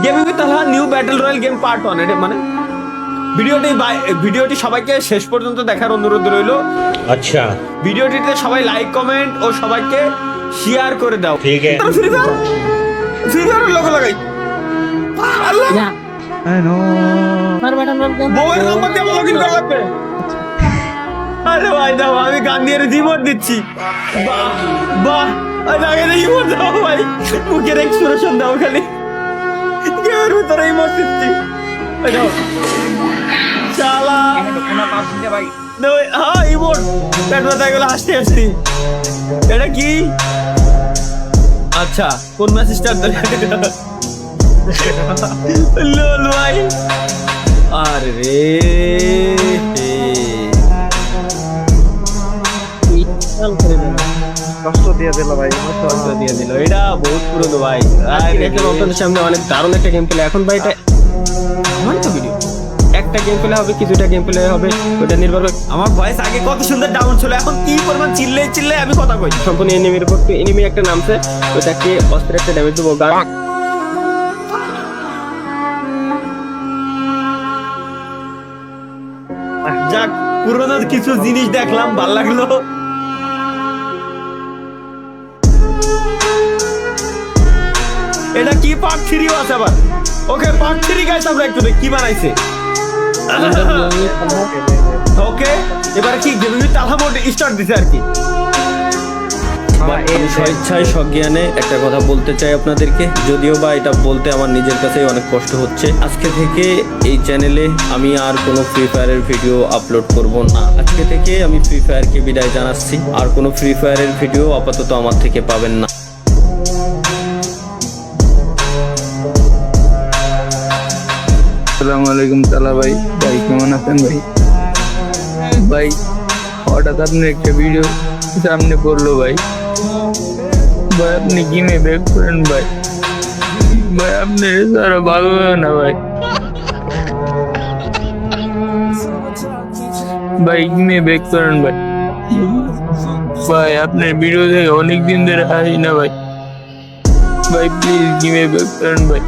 Gaming with Talha new battle royale game part 1 এটা মানে ভিডিওটি সবাইকে শেষ পর্যন্ত দেখার অনুরোধ রইল। अच्छा ভিডিওটিতে সবাই লাইক কমেন্ট ও সবাইকে শেয়ার করে দাও। ठीक है ফ্রি ফায়ার লোগো লাগাই আল্লাহ বউয়ের নাম্বার দিয়ে লগইন করা লাগবে। আরে ভাই দাও আমি গান দিয়ে রিমোট দিচ্ছি। বাহ বাহ আগে রিমোট দাও ভাই, মুখের এক্সপ্রেশন দাও খালি, গেমের ভিতরে রিমোট দিচ্ছি। দাও শালা দাও হ্যাঁ ইমোট পেট ব্যথা গেলে হাসতে হাসতে। এটা কি আচ্ছা কোন ম্যাচ স্টার্ট দিলে লোল ভাই আরে রে কষ্ট দিয়ে দিল ভাই, কষ্ট দিয়ে দিল। এটা বহুত পুরনো ভাই, দেখলাম আপনাদের সামনে অনেক দারুণ একটা গেম প্লে। এখন ভাই এটা আমার তো ভিডিও একটা গেম প্লে হবে, কিছুটা গেম প্লে হবে, ওটা নির্ভর করে আমার ভয়েস আগে কত সুন্দর ডাউন ছিল, এখন কি পরিমাণ চিল্লে আমি কথা কই। সম্পূর্ণ এনিমির উপর এনিমি একটা নামছে, ওটাকে অস্ত্রের একটা ড্যামেজ দেবো। যাক পুরোনো কিছু জিনিস দেখলাম, ভাল লাগলো। এটা কি পার্ট 3 আছে আবার? ওকে পার্ট 3 গাইস, আমরা একটু দেখি কি বানাইছে। ওকে এবারে কি gaming with Talha mode start দিছে আর কি। স্বেচ্ছায় সজ্ঞানে একটা কথা বলতে চাই আপনাদেরকে, যদিও বা এটা বলতে আমার নিজের কাছেই অনেক কষ্ট হচ্ছে। আজকে থেকে এই চ্যানেলে আমি আর কোনো ফ্রি ফায়ারের ভিডিও আপলোড করব না। আজকে থেকে আমি ফ্রি ফায়ারকে বিদায় জানাচ্ছি, আর কোনো ফ্রি ফায়ারের ভিডিও আপাতত আমার থেকে পাবেন না। আসসালামু আলাইকুম তালা ভাই, ভাই কেমন আছেন ভাই? ভাই হঠাৎ আপনি একটা ভিডিও সামনে পড়লো ভাই, ভাই আপনি গেমে ব্যাক করেন ভাই, ভাই আপনি সারা ভালো হয় না ভাই, ভাই গেমে ব্যাক করেন ভাই, ভাই আপনার ভিডিও দেখে অনেকদিন ধরে আসি না ভাই, ভাই প্লিজ গেমে ব্যাক করেন ভাই।